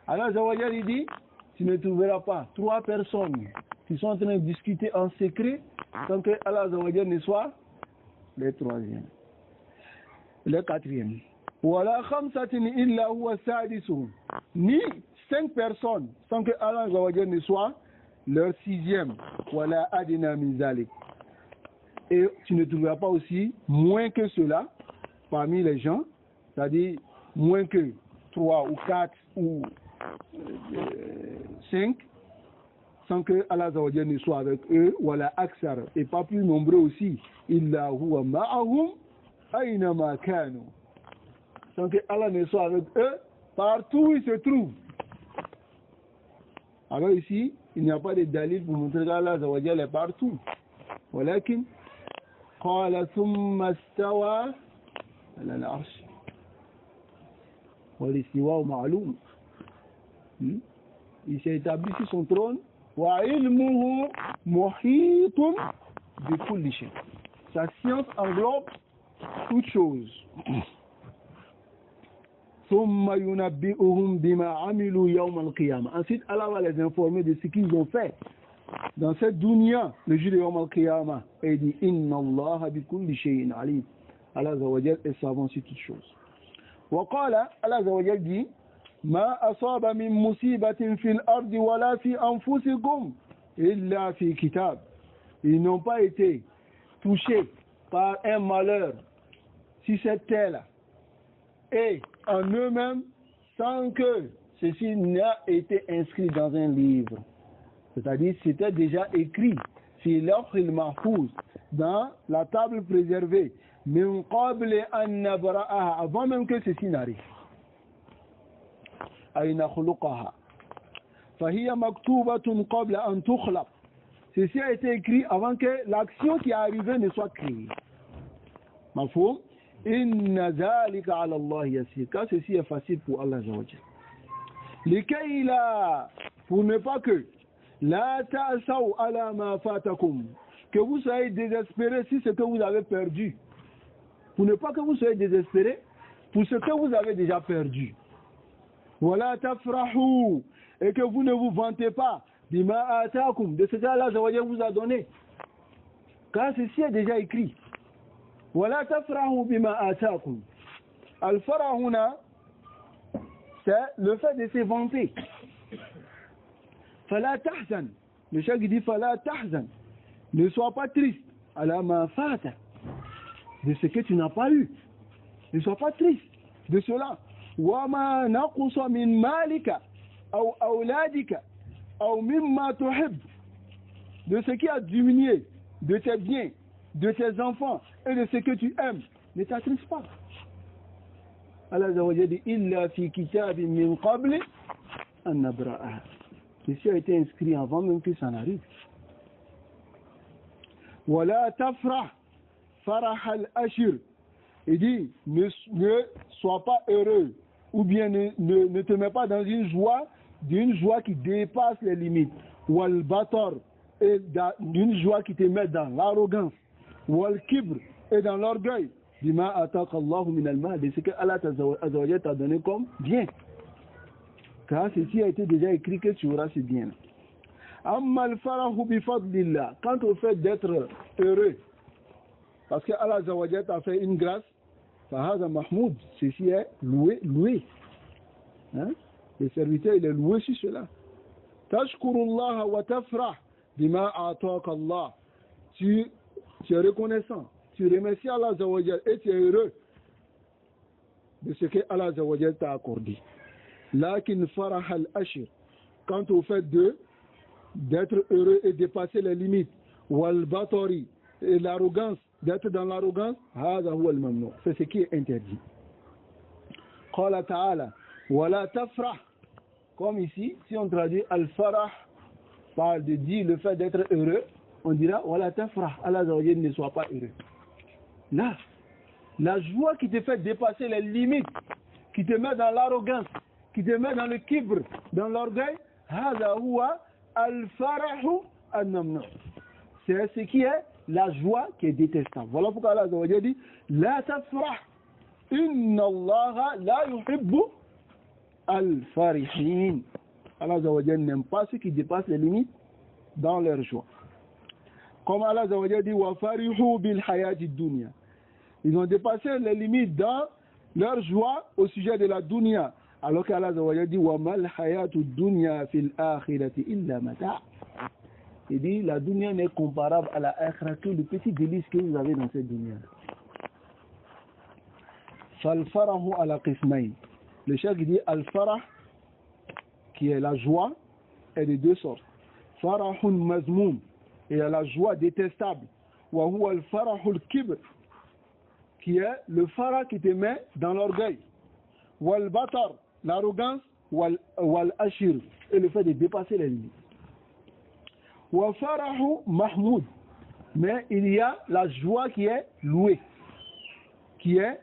Allah azza wa jalla il dit, tu ne trouveras pas trois personnes qui sont en train de discuter en secret sans que Allah azza wa jalla ne soit le troisième. Le quatrième. Wala khamsatin illa huwa sadisuhum. Ni 5 personnes sans que Allah azza wa jalla ne soit leur 6e, voilà adina min zalik. Et tu ne trouveras pas aussi moins que cela parmi les gens, c'est-à-dire moins que 3 ou 4 ou 5, sans que Allah azza wa jalla ne soit avec eux, voilà aksar, et pas plus nombreux aussi, illa huwa ma'ahum aina ma kanu. Sans que Allah ne soit avec eux partout où ils se trouvent. Alors ici, il n'y a pas de dalil pour montrer qu'Allah azza wa jalla est partout. ولكن قال ثم استوى على العرش والاستواء معلوم. Il s'est établi sur son trône. وعلمه محيط بكل شيء. Sa science englobe toute chose. ثم ينبئهم بما عملوا يوم القيامة. Ensuite, Allah va les informer de ce qu'ils ont fait dans cette dunya, le jour de Yawm al-Qiyamah. Et il dit Inna Allah bi kulli shay'in alim. Allah azza wa jalla est savant sur toutes choses. Wa qala, Allah azza wa jalla dit Ma asaba min musibatin fil ardi wala fi anfusikum illa fi kitab. Ils n'ont pas été touchés par un malheur sur cette terre-là et en eux-mêmes sans que ceci n'a été inscrit dans un livre. C'est-à-dire c'était déjà écrit في لوح المحفوظ dans la table préservée من قبل أن نبرأها avant même que ceci n'arrive أي نخلقها فهي مكتوبة قبل أن تخلق. Ceci a été écrit avant que l'action qui est arrivée ne soit créée. مفهوم؟ إن ذلك على الله يسير. Car ceci est facile pour Allah Azza wa Jalla. لكي لا, pour ne pas que لا تأسوا على ما فاتكم, que vous soyez désespérés si ce que vous avez perdu. Pour ne pas que vous soyez désespérés pour ce que vous avez déjà perdu. ولا تفرحوا, et que vous ne vous vantez pas بما آتاكم, de ce que Allah Azza wa Jalla vous a donné. Car ceci est déjà écrit. ولا تفرحوا بما آتاكم. الفرح هنا c'est le fait de se vanter. فلا تحزن, le chef dit فلا تحزن, ne sois pas triste على ما فات, de ce que tu n'as pas eu, ne sois pas triste de cela. وما نقص من مالك أو أولادك أو مما تحب, de ce qui a diminué de tes biens, de tes enfants et de ce que tu aimes, ne t'attriste pas. Allah Azza wa Jalla dit illa fi kitabin min qabli an nabra'aha. Ceci a été inscrit avant même que ça n'arrive. Wala tafrah farah al-ashir. Il dit ne sois pas heureux ou bien ne te mets pas dans une joie qui dépasse les limites. Wal batar, et d'une joie qui te met dans l'arrogance. Wal kibr, et dans l'orgueil. Bima ataka Allahu min al-mal, de ce que Allah t'a donné comme bien. Car ceci a été déjà écrit que tu auras ce bien. Amma al-farahu bi fadlillah, quant au fait d'être heureux, parce que Allah t'a fait une grâce, fahada mahmoud, ceci est loué. Hein? Le serviteur, il est loué sur cela. Tashkurullah wa tafrah bima ataka Allah. Tu es reconnaissant. Tu remercies Allah Azza wa Jalla et tu es heureux de ce que Allah Azza wa Jalla t'a accordé. Lakin farah al-ashir, quant au fait d'être heureux et dépasser les limites, wal batori, et l'arrogance, d'être dans l'arrogance, hada huwa al-mamnu, c'est ce qui est interdit. Qala ta'ala wala tafrah, comme ici, si on traduit al-farah par de dire le fait d'être heureux, on dira wala tafrah, Allah Azza wa Jalla ne soit pas heureux. Là, la joie qui te fait dépasser les limites, qui te met dans l'arrogance, qui te met dans le kibr, dans l'orgueil, hada huwa al-farahu an-namnu. C'est ce qui est la joie qui est détestable. Voilà pourquoi Allah Azza wa Jalla dit la tafrah, inna Allah la yuhibbu al-farihin. Allah Azza wa Jalla n'aime pas ceux qui dépassent les limites dans leur joie. Comme Allah Azza wa Jalla dit wa farihu bil hayati dunya. Ils ont dépassé les limites dans leur joie au sujet de la dunya. Alors qu'Allah Azza wa Jalla dit wa mal hayatu dunya fil akhirati illa mata'. Il dit la dunya n'est comparable à la akhirah que le petit délice que vous avez dans cette dunya. Fal farahu ala qismayn. Le cheikh dit al farah, qui est la joie, est de deux sortes. Farahun mazmoum, et la joie détestable. Wa huwa al farahul kibr, qui est le farah qui te met dans l'orgueil. Wal batar, l'arrogance, wal ashir, et le fait de dépasser les limites. Wa farahu mahmoud, mais il y a la joie qui est louée, qui est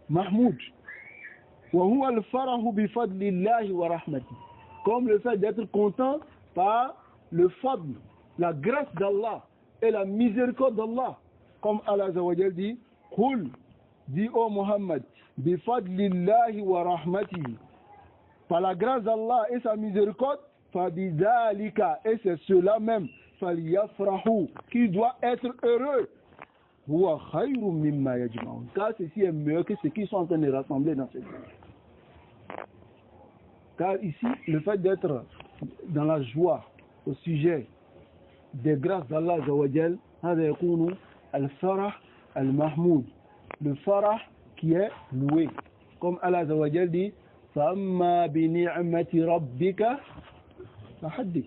mahmoud. Wa huwa al farahu bi fadlillahi wa rahmati, comme le fait d'être content par le fadl, la grâce d'Allah et la miséricorde d'Allah, comme Allah Azza wa Jalla dit Qul, dit ô Muhammad, bi fadlillahi wa rahmatihi, par la grâce d'Allah et sa miséricorde, fa bidhalika, et c'est cela même, falyafrahu, qui doit être heureux, huwa khayrun mimma yajma'un, car ceci est mieux que ce qu'ils sont en train de rassembler dans cette vie. Car ici, le fait d'être dans la joie au sujet des grâces d'Allah Azza wa Jal, hada yakunu al-farah al-mahmoud, le farah qui est loué, comme Allah Azza wa Jal dit فَأَمَّا بِنِعْمَةِ رَبِّكَ فَحَدِّثْ.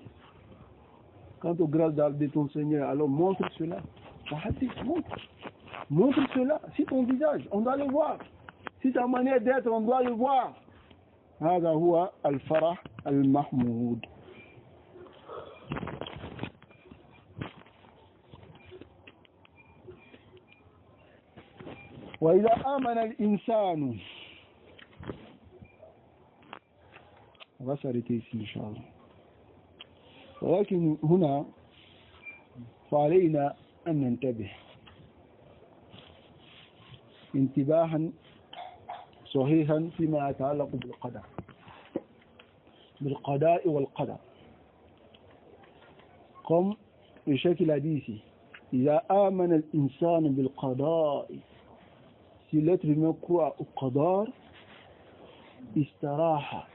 quant au grâce de ton Seigneur, alors montre cela. Montre cela. Si ton visage, on doit le voir. Si ta manière d'être, on doit le voir. هذا هو الفرح المحمود. وإذا آمن الإنسان. On va s'arrêter ici إن شاء الله. ولكن هنا فعلينا أن ننتبه انتباها صحيحا فيما يتعلق بالقضاء والقدر. comme le chef il a dit ici, إذا آمن الإنسان بالقضاء, si l'être humain croit au qadar, istaraha,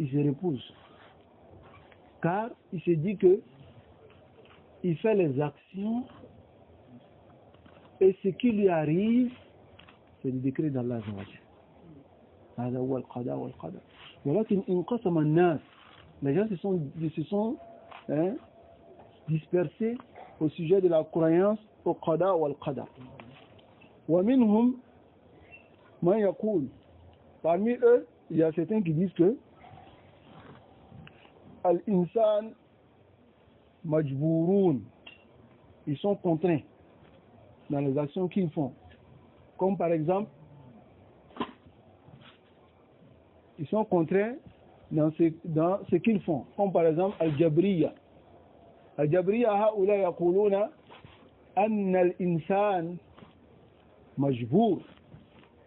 il se repose, car il se dit que il fait les actions et ce qui lui arrive c'est le décret d'Allah Azza wa Jalla. هذا هو القضاء والقدر. ولكن انقسم الناس, les gens se sont dispersés au sujet de la croyance au qada wal qadar. ومنهم من يقول, parmi eux il y a certains qui disent que al-insan majbourun, ils sont contraints dans les actions qu'ils font. Comme par exemple, ils sont contraints dans ce qu'ils font. Comme par exemple, al-jabriya. Al-jabriya haoula yaquluna anna al-insan majbour.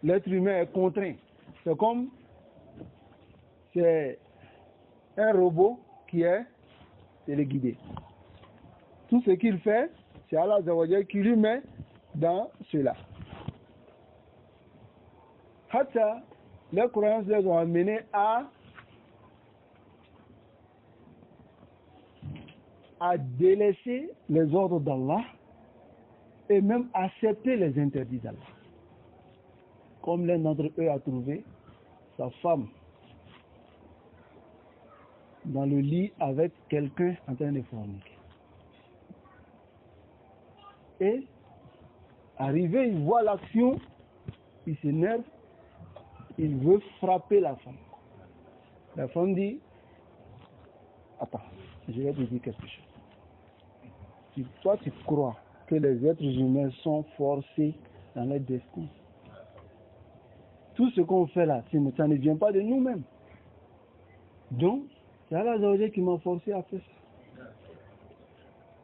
L'être humain est contraint. C'est comme, c'est un robot qui est téléguidé. Tout ce qu'il fait, c'est Allah Azza wa Jalla qui lui met dans cela. Hatta, les croyances les ont amenés à délaisser les ordres d'Allah et même accepter les interdits d'Allah. Comme l'un d'entre eux a trouvé sa femme dans le lit avec quelqu'un en train de forniquer. Et arrivé, il voit l'action, il s'énerve, il veut frapper la femme. La femme dit, attends, je vais te dire quelque chose. Si toi tu crois que les êtres humains sont forcés dans leur destin, tout ce qu'on fait là, ça ne vient pas de nous-mêmes. Donc, c'est Allah qui m'a forcé à faire ça.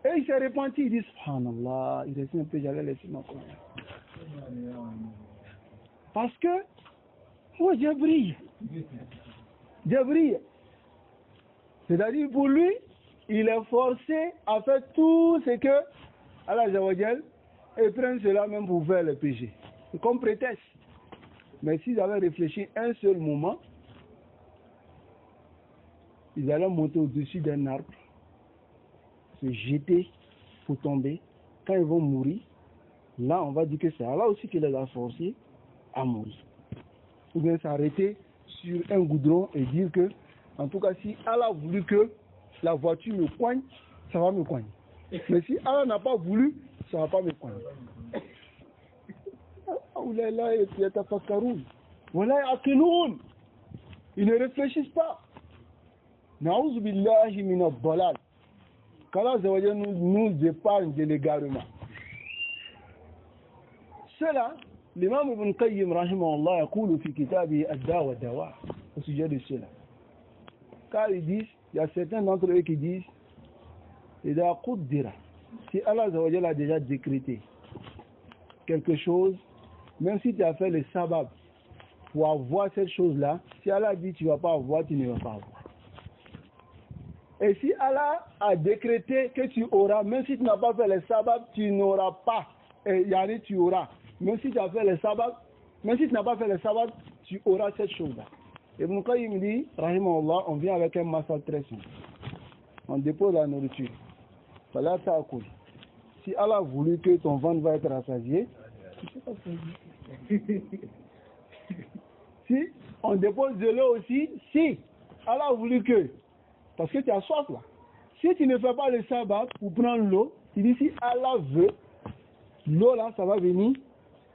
Et il s'est repenti, il dit, subhanallah, il reste un peu, j'allais laisser ma croyance. Parce que, moi, je brille. C'est-à-dire, pour lui, il est forcé à faire tout ce que Allah Jawajal et prend cela même pour faire le péché. C'est comme prétexte. Mais s'ils avaient réfléchi un seul moment, ils allaient monter au-dessus d'un arbre, se jeter pour tomber. Quand ils vont mourir, là on va dire que c'est Allah aussi qui les a forcés à mourir. Ou bien s'arrêter sur un goudron et dire que, en tout cas, si Allah a voulu que la voiture me coigne, ça va me coigner. Mais si Allah n'a pas voulu, ça ne va pas me coigner. Ils ne réfléchissent pas. Na'ouz billahi min ad-dalal. Qu'Allah nous épargne de l'égarement. Cela, l'imam Ibn Qayyim rahimahullah yaqulu fi kitabi ad-da' wa dawa au sujet de cela. Car ils disent, il y a certains d'entre eux qui disent, idha quddira, si Allah a déjà décrété quelque chose, même si tu as fait le sabab pour avoir cette chose-là, si Allah dit tu ne vas pas avoir, tu ne vas pas avoir. Et si Allah a décrété que tu auras, même si tu n'as pas fait le sabab, tu n'auras pas. Et yani tu auras. Même si tu as fait le sabab, même si tu n'as pas fait le sabab, tu auras cette chose-là. Et Ibn Qayyim dit, rahimahullah, on vient avec un masal très simple. On dépose la nourriture. Voilà ça à cause. Si Allah a voulu que ton ventre va être rassasié, si on dépose de l'eau aussi, si Allah a voulu que, parce que tu as soif là, Si tu ne fais pas le sabbat pour prendre l'eau, tu dis si Allah veut, l'eau là, ça va venir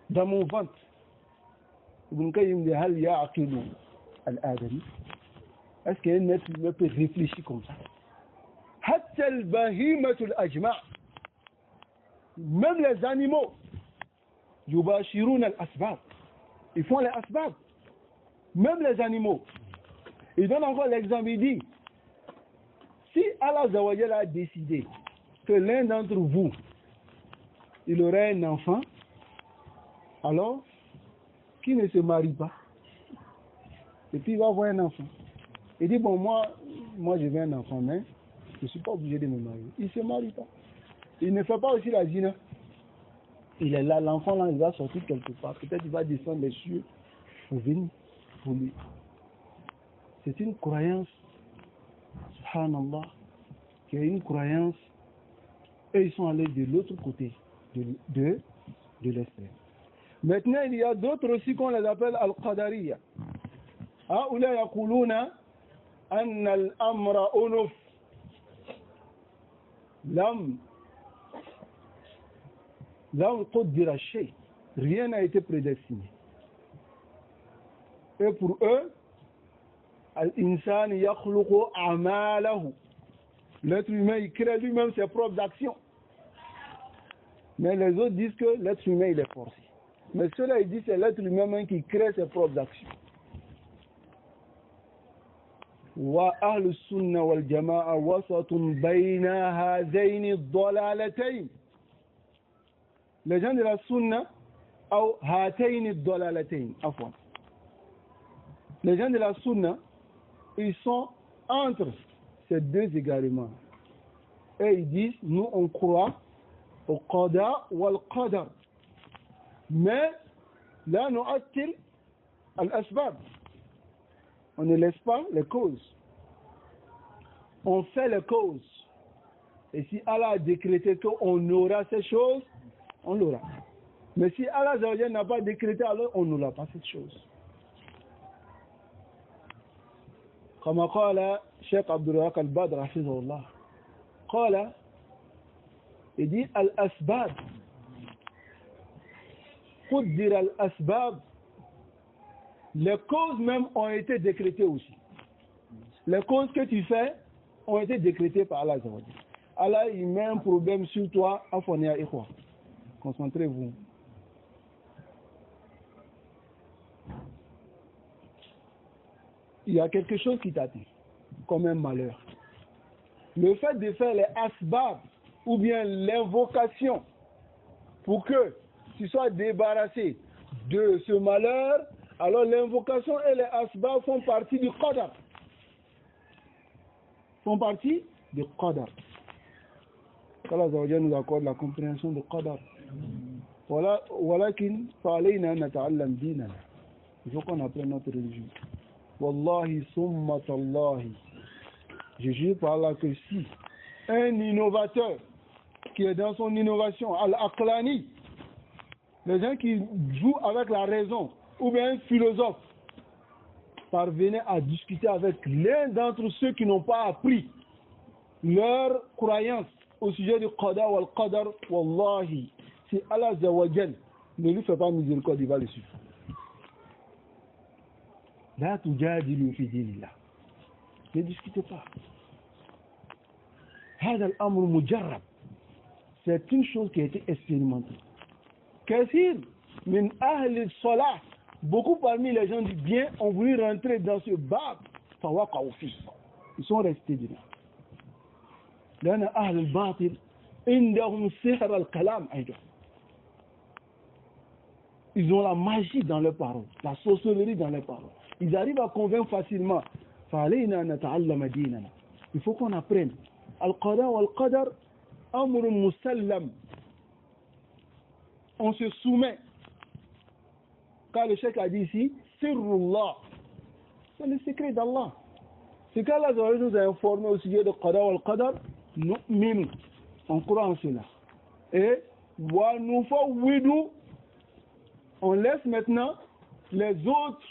dans mon ventre. Est-ce qu'un être humain peut réfléchir comme ça? Même les animaux, ils font les asbab. Même les animaux. Il donne encore l'exemple, il dit, si Allah Zawajal a décidé que l'un d'entre vous, il aurait un enfant, alors, qui ne se marie pas, et puis il va avoir un enfant. Il dit, bon, moi je veux un enfant, mais je ne suis pas obligé de me marier. Il ne se marie pas. Il ne fait pas aussi la zina. Il est là, l'enfant là, il va sortir quelque part. Peut-être il va descendre les cieux pour venir pour lui. C'est une croyance, subhanallah, qui est une croyance, et ils sont allés de l'autre côté de l'extrême. Maintenant, il y a d'autres aussi qu'on les appelle al-Qadariya. هؤلاء يقولون أن الأمر أنف لم قدر الشيء. Rien n'a été prédestiné. Et pour eux, الإنسان يخلق أعماله. L'être humain, il crée lui-même ses propres actions. Mais les autres disent que l'être humain, il est forcé. Mais ceux-là, ils disent que c'est l'être humain qui crée ses propres actions. وأهل السنة والجماعة وسط بين هذين الضلالتين. Les gens de la sunna ou هاتين الضلالتين عفوا. Les gens de la sunna, ils sont entre ces deux égarements. Et ils disent, nous on croit au qada wal qadar. Mais là, nous attire al-asbab. On ne laisse pas les causes. On fait les causes. Et si Allah a décrété qu'on aura ces choses, on l'aura. Mais si Allah n'a pas décrété, alors on n'aura pas cette chose. كما قال الشيخ عبد الرزاق البدر حفظه الله قال il dit الأسباب قدر الأسباب. Les causes même ont été décrétées aussi. Les causes que tu fais ont été décrétées par Allah. Allah, il met un problème sur toi. Concentrez-vous. Il y a quelque chose qui t'attend, comme un malheur. Le fait de faire les asbab, ou bien l'invocation, pour que tu sois débarrassé de ce malheur, alors l'invocation et les asbab font partie du qadar. Font partie du qadar. Allah nous accorde la compréhension du qadar. ولكن فعلينا نتعلم ديننا. Il faut qu'on apprenne notre religion. Wallahi summa tallahi. Je jure par Allah que si un innovateur qui est dans son innovation, al-aqlani, les gens qui jouent avec la raison, ou bien un philosophe, parvenait à discuter avec l'un d'entre ceux qui n'ont pas appris leur croyance au sujet du qada wal qadar, wallahi, si Allah Zawajal ne lui fait pas miséricorde, il va le suivre. La tujadilu fi dinillah. Ne discutez pas. هذا الأمر مجرب. C'est une chose qui a été expérimentée. كثير من أهل الصلاة, beaucoup parmi les gens du bien ont voulu rentrer dans ce bab. فوقعوا فيه. Ils sont restés dedans. لأن أهل الباطل عندهم سحر الكلام أيضا. Ils ont la magie dans leurs paroles, la sorcellerie dans leurs paroles. Ils arrivent à convaincre facilement. Il faut qu'on apprenne. Al-Qada wal-Qadar, Amr Musallam. On se soumet. Car le cheikh a dit ici, Sirrullah. C'est le secret d'Allah. C'est qu'Allah nous a informé au sujet de Qada wal-Qadar, nous, on croit en cela. Et, wa nufawwidu, on laisse maintenant les autres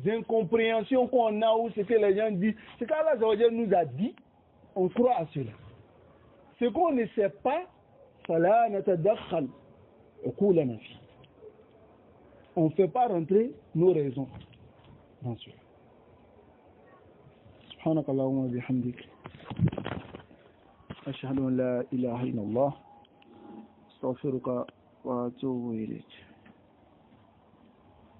incompréhensions qu'on a ou ce que les gens disent. Ce qu'Allah nous a dit, on croit à cela. Ce qu'on ne sait pas, فلا نتدخل عقولنا فيه. On ne fait pas rentrer nos raisons dans cela. سبحانك اللهم وبحمدك أشهد أن لا إله إلا الله أستغفرك وأتوب إليك.